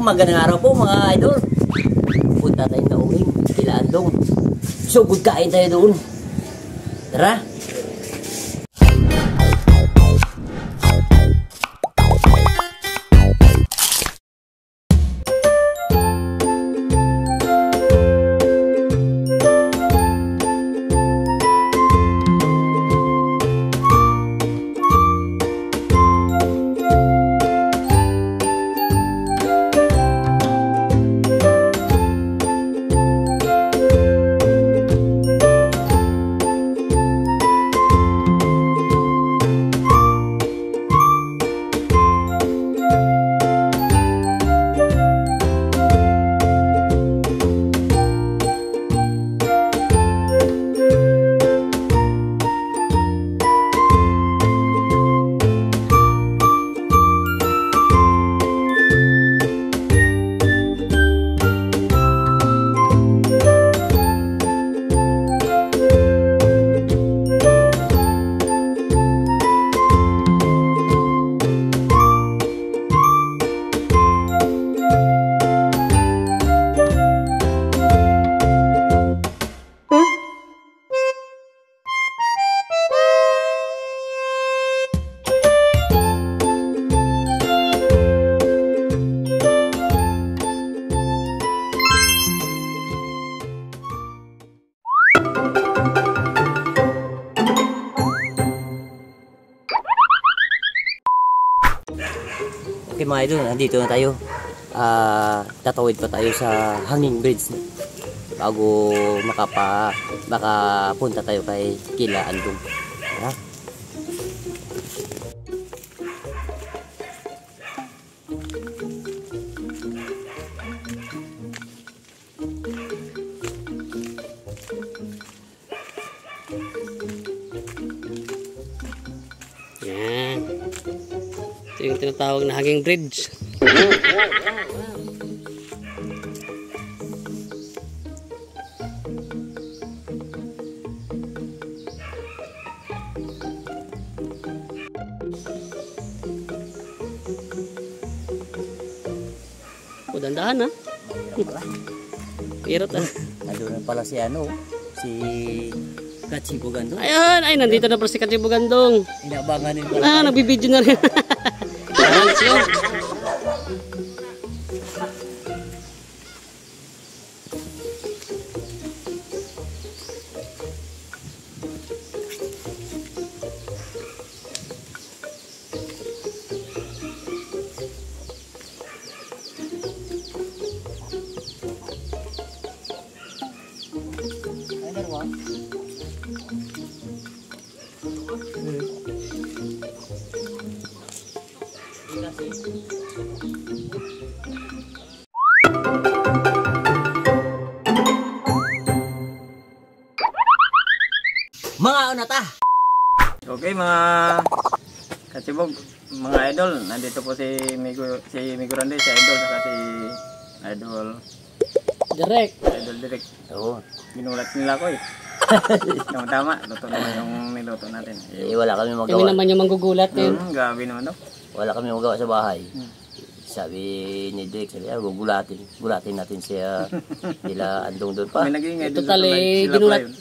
Magandang araw po mga idol. Punta tayo na uling kila Andong. So good kain tayo doon. Tara. Okay mga idol, nandito na tayo. Tatawid pa tayo sa hanging bridge bago makapunta tayo kay kila Andong. Tara. Yan. Ito yung tinatawag na hanging bridge. O, dandahan ha. Hirap na. Nandun pala si Katsibugandong. Ayan, ay nandito na pala si Katsibugandong. Inabangan din pala. Nagbibideo na rin. Let's go. Mga unata. Okay mga Katsibog, mga idol, nandito po si Migurande, si idol, saka si idol Direct. Direct. Oo. Ginulat nila ko eh. Tama, luto naman yung niluto natin. Wala kami Kami magawa. naman yung manggugulat yun. Gabi naman daw. Wala kami magawa sa bahay. Sabi ni Drake, gulatin natin siya nila Andong doon pa. May nag-iingay doon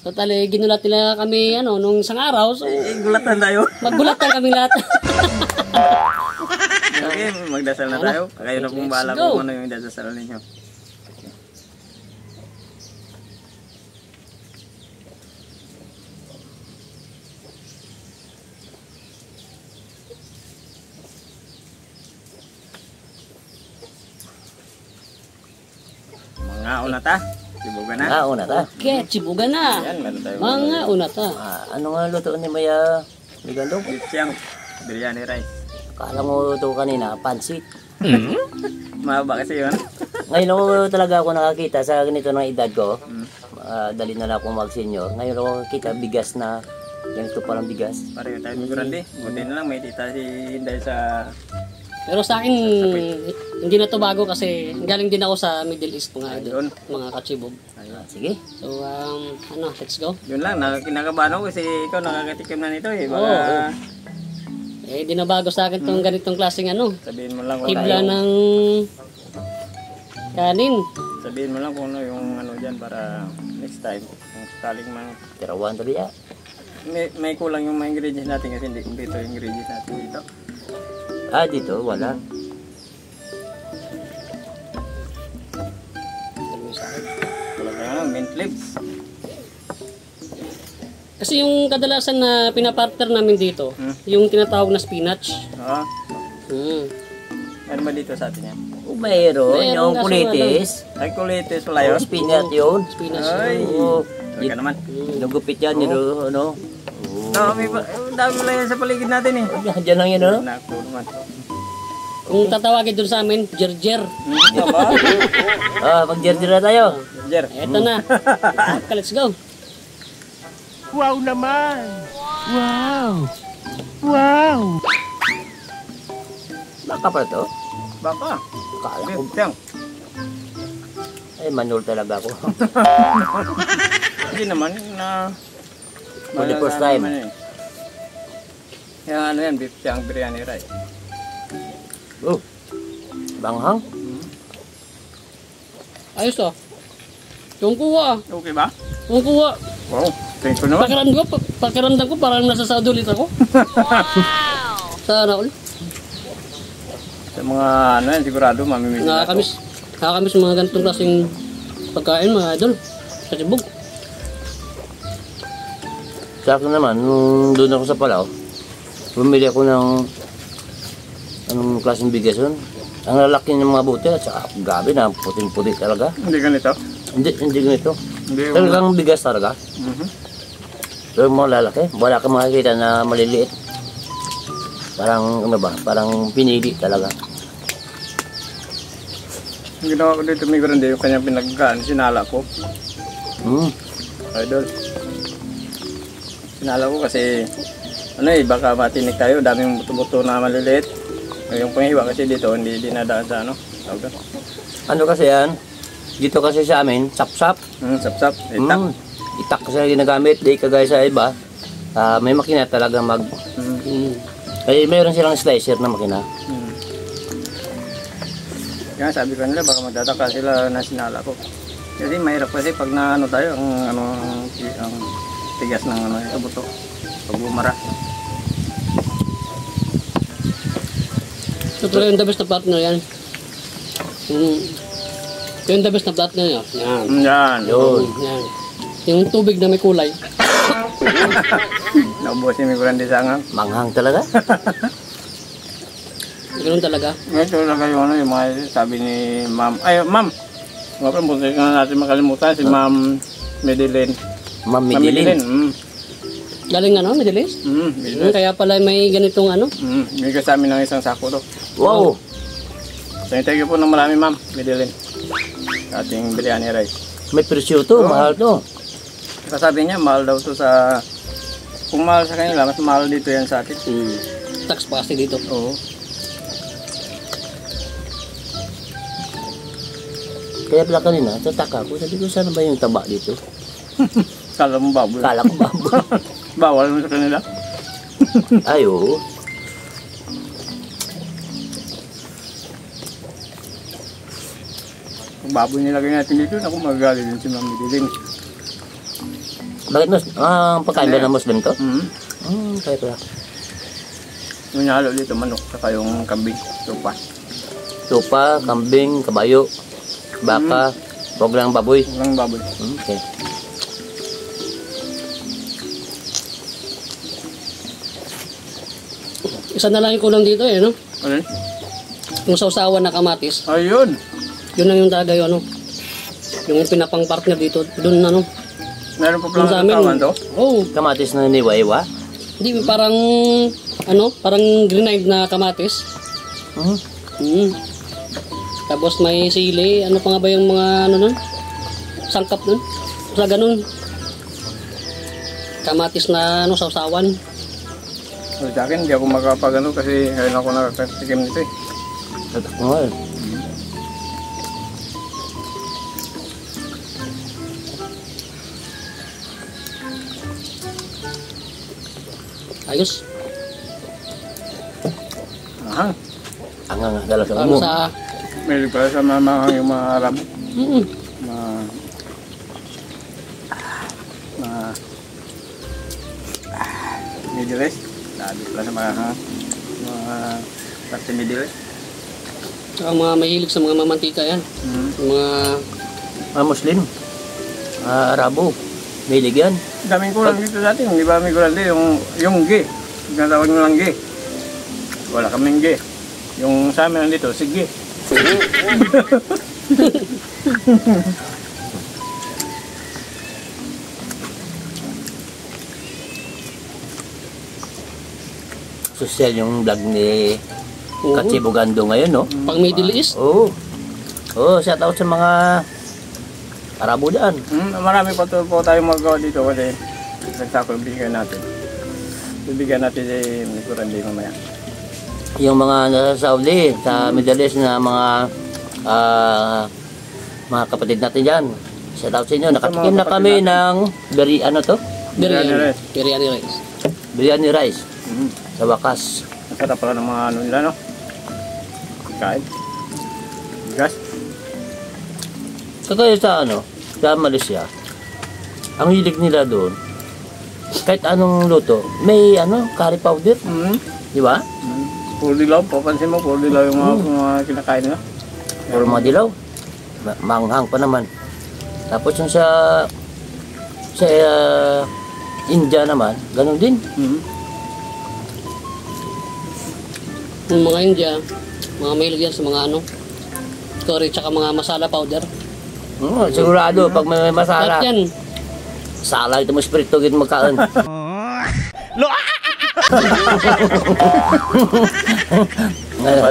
Totally, ginulat nila kami nung isang araw. So, gulatan tayo. maggulatan kami lahat. Okay, magdasal na tayo. Kayo na pong bahala kung ano yung dadasal ninyo. Mga unata. Sibugan na. Unata. Okay, Chibugan na. Yan, meron tayo. Mga unata. Ano nga luto ni Maya Migandong? Siyang biryani rice. Akala mo ito kanina, pansit. Mahaba kasi yun. Ngayon ako talaga ako nakakita sa ganito ng edad ko. Dali na lang akong mag-senior. Ngayon ako nakakita bigas na ganito palang bigas. Pareho tayo Migurande. Buti na lang may tita si Inday sa Pero sa akin, hindi na to bago kasi galing din ako sa Middle East mga idol, mga kachibog. Sige. So, let's go. Yun lang, kinakabahan ako kasi ikaw nakakatikim na nito eh. Baka... Oo. Eh, di na bago sa akin itong ganitong klaseng sabihin mo lang hibla ng Kanin. Sabihin mo lang kung ano yung ano dyan para next time. Kung sakaling Tirawan tali ya. may kulang yung mga ingredients natin kasi hindi kompleto yung ingredients natin dito. Ah, dito, wala. Talaga ano, mint leaves. Kasi yung kadalasan na pinapartner namin dito, yung tinatawag na spinach. Oo. Hmm. Ano ba dito sa atin yan? Oh, mayroon. Mayroon, Yung kaso kulitis. Ay, kulitis pala Oh, yun. spinach yun. Spinach. Ay, Oo. talaga naman. Nagupit yan, yun, ano. Dami pa, dami lang yan sa paligid natin eh. Diyan lang yun, ano. Naku naman. Kung tatawagin doon sa amin, jerjer. Aba, Ah, mag-jerjer na tayo. Jer. Eto na. Okay, let's go. Wow naman! Wow! Wow! Baka pala to. Baka. Kala ko. Tiyang. Ay, manul talaga ako. Hindi naman na... For the first time. Naman, eh. Yung ano yan, beef tiyang biryani rice. Oh. Banghang. Ayos ah. Yung kuha. Okay ba? Yung kuha. Wow, thank you naman. Pakiramdam ko parang nasa Saudi ulit ako. Sana ulit. Sa mga ano yan, sigurado mamimili na ito. Nakakamiss mga ganitong klaseng pagkain mga idol. Sa Cebu. Sa akin naman, nung doon ako sa Palau, bumili ako ng anong klaseng bigas yun. Ang lalaki ng mga buti at saka gabi na puting-puti talaga. Hindi ganito? Hindi ganito. Hindi. Talagang bigas talaga. Pero mga lalaki, wala kang makikita na maliliit. Parang ano ba, parang pinili talaga. Ang ginawa ko dito, may grande yung kanyang pinagkaan, sinala ko. Idol. Sinala ko kasi, ano eh, baka matinik tayo, daming buto-buto na maliliit. Yung panghiwa kasi dito, hindi dinadaan sa ano. Tawag doon. Ano kasi yan? Dito kasi sa amin, sap-sap. Sap-sap, itak. Itak kasi ginagamit, di kagaya sa iba. May makina talaga mag... Kaya mayroon silang slicer na makina. Kaya sabi ko nila, baka magtataka sila na sinala ko. Kasi mahirap kasi pag na ano tayo, ang tigas ng ano, buto. Pag bumara. Ito talaga yung the best na partner yan. Ito yung the best na partner yan. Yan. Yan. Yun. Yan. Yung tubig na may kulay. Naubos si Miguel sa angang. Manghang talaga. Ganun talaga. Ito talaga yung ano, yung mga sabi ni ma'am. Ay, ma'am. Mga pa, buti na natin makalimutan si ma'am Medellin. Ma'am Medellin. Galing ano, Middle East? Medellin. Kaya pala may ganitong ano. Bigay sa amin ng isang sako to. Wow. So, thank you po ng marami ma'am Medellin. Sa ating biryani rice. May presyo to, mahal to. Kasabi niya, mahal daw to sa... Kung mahal sa kanila, mas mahal dito yan sa atin. Tax pa kasi dito. Oo. Kaya pala kanina, tataka ko. Sabi ko, sana ba yung taba dito? Kala mo baboy. Kala ko baboy. Bawal mo sa kanila. Ay, oo. Kung baboy nilagay natin dito, naku magagali din si Ma'am Medellin. Bakit mas, pagkain ba ng Muslim to? Kaya pala. Yung nahalo dito, manok, saka yung kambing, tupa. Tupa, kambing, kabayo, baka, huwag lang baboy. Walang baboy. Okay. Isa na lang yung kulang dito eh, no? Ano? Yung sausawan na kamatis. Ayun! Yun lang yung talaga yung ano. Yung pinapang partner dito. Doon ano. Meron pa Doon sa pala amin. ng to? Oh, Kamatis na niwa-iwa. hindi parang ano, parang grenade na kamatis. Tapos may sili, ano pa nga ba yung mga ano nun? Sangkap nun. Sa ganun. Kamatis na ano, sausawan. So, sa akin, hindi ako makapag ano kasi ngayon ako nakakatikim nito eh. Tatak mo nga. Ayos. Aha. Ang nga dala sa Ano mo. sa May pala sa yung mga Arabo. Mm. Middle East. Sabi pala sa mga sa Middle East. Saka mga mahilig sa mga mamantika yan. Mga Mga Muslim, Arabo, may ligyan. Daming kulang dito dati. Hindi ba may kulang dito? Yung G. Tinatawag nyo lang G. Wala kaming G. Yung sa amin dito, sige. Social yung vlog ni Oo. Katsibugando ngayon, no? pang Middle East. Oo. Oo, shout out sa mga Arabo dyan. Marami pa po tayong magawa dito kasi nagsako yung bigyan natin. Bibigyan natin si Kurandi mamaya. Yung mga nasa Saudi, sa Middle East na mga kapatid natin dyan. Shout out sa inyo. Nakatikim na kami ng ano to? Biryani. rice. Biryani rice. Biryani rice. Sa wakas. Ang sarap pala ng mga ano nila, no? Kain. Gas. Kagaya sa sa Malaysia, ang hilig nila doon, kahit anong luto, may curry powder, di ba? Puro dilaw. Papansin mo, puro dilaw yung mga kinakain nila. Puro mga dilaw. Manghang pa naman. Tapos yung sa India naman, ganun din. Yung mga India, mga mahilig yan sa mga curry tsaka mga masala powder. Sigurado, pag may masala, Lahat yan. sala ito mo spirito git magkaan.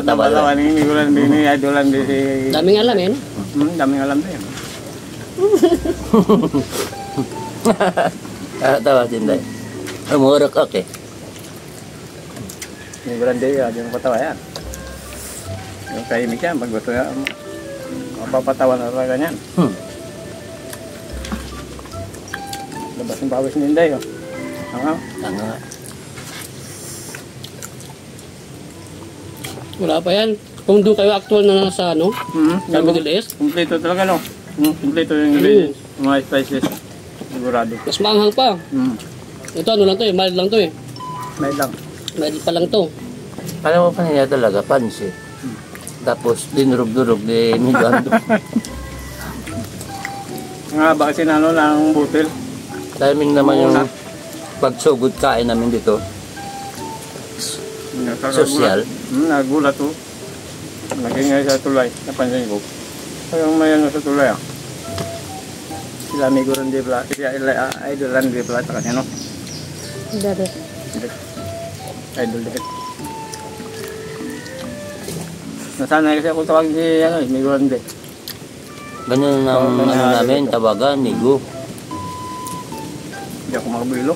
Tama-tama ni Kurandi ni Idolan di si... Daming alam eh. No? Daming alam din. Tawa din dahil. Umurok, okay. Ni Kurandi, yung patawa yan. Yung tahimik yan, pag gusto yan, mapapatawan na talaga yan. Labas yung pawis ni Inday, oh. Tanga. Wala pa yan. Kung doon kayo actual na nasa sa Middle East, Kompleto talaga, no? Kompleto yung ingredients, yung mga spices. Sigurado. mas maanghang pa. Ito lang to eh, mild lang to eh. May lang. Mild pa lang to. Alam mo pa niya talaga, pansit. Tapos dinurog-durog di Migando. Nga ba kasi ng butil? Timing naman yung pagsugod kain namin dito. Social. Nagulat to. Nagingay sa tulay, napansin ko. Kaya may sa tulay, Sila may Kurandi pala, sila Idolan di pala, taka niya, no? Idol dikit. Nasanay kasi ako tawag si may Kurandi. Ganun ang namin, tawagan, Nigo. Hindi ako makabilo.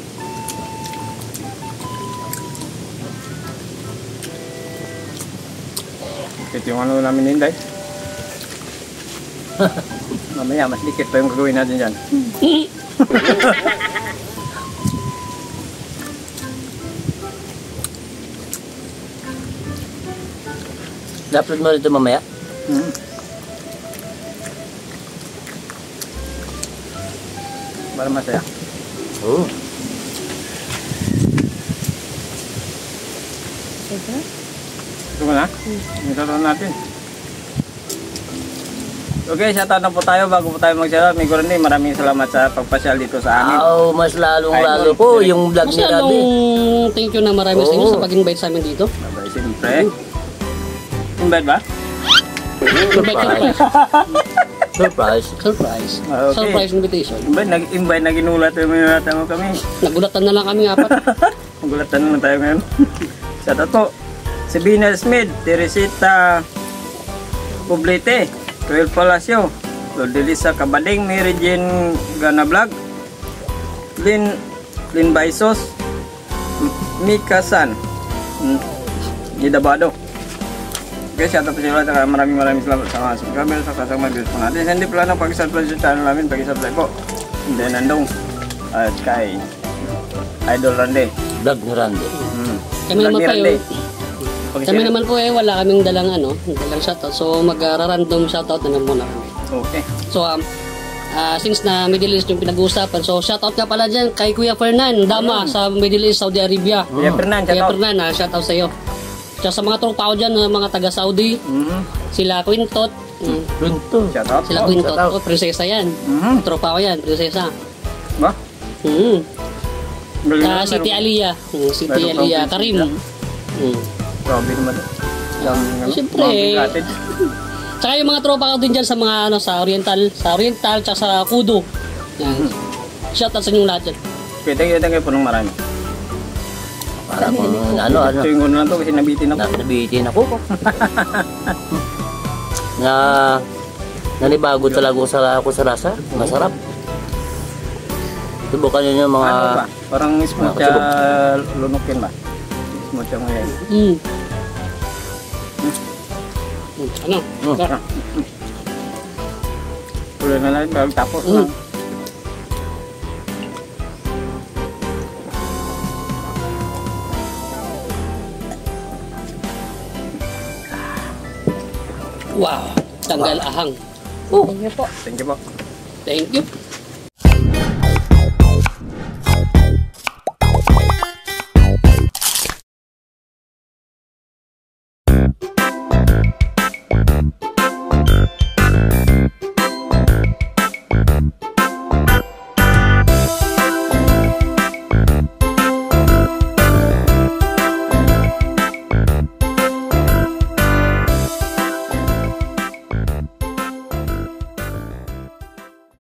Ito yung namin Inday. Mamaya, mas dikit pa yung gagawin natin dyan. Na-upload mo rito mamaya? Para masaya. Oo. Ito mo na? Ito natin. Okay, shoutout na po tayo bago po tayo mag-shoutout. May Kurandi, maraming salamat sa pagpasyal dito sa amin. Mas lalong-lalo po yung vlog Mas ni Rabi. lalong thank you na marami sa inyo sa pag-invite sa amin dito. Abay, siyempre. Invite ba? Surprise. Surprise. Surprise. Okay. Surprise invitation. Invite na ginulat mo kami. Nagulatan na lang kami apat. Magulatan naman tayo ngayon. Shoutout po. Si Bina Smith, Teresita Poblete, Joel Palacio, Lodelisa Cabading, Mary Jane Gana Vlog, Lynn Baisos, Mika San, Gidabado. Okay, shoutout po sila. Maraming salamat sa mga subscriber sa kasama videos po natin. Hindi pala ng pag-subscribe sa channel namin, pag-subscribe po. And then nandong at kay Idol Randy. Vlog ni Randy. Kami naman tayo. Kami naman po wala kaming dalang shoutout. So mag-random shoutout na lang muna kami. Okay. So since na Middle East yung pinag-uusapan, so shoutout nga pala dyan kay Kuya Fernan Dama sa Middle East, Saudi Arabia. Kuya Fernan, Kuya shoutout. Fernan, shoutout sa iyo. Tsaka sa mga tropa ko dyan, mga taga-Saudi, sila Quintot, Shoutout. sila Quintot, prinsesa yan. Tropa ko yan, prinsesa. Ba? Galing naman, Siti meron- Aliyah, Siti meron kang Aliyah prinsesa. Karim. Grabe naman. Yung Siyempre. mga bigated. Tsaka yung mga tropa ko din dyan sa mga sa Oriental, tsaka sa Kudo. Yan. Shoutout sa inyong lahat dyan. Kita kayo po ng marami. Para kung ano. Tuwing ko na lang to kasi nabitin ako. Nabitin ako. Nanibago talaga ako sa rasa. Masarap. Subukan nyo yung mga... Ano ba? Parang smooth siya lunukin ba? Smooth siya ngayon. Ano? Tuloy na lang, bago tapos na. Wow, tanggal ahang. Thank you po. Thank you.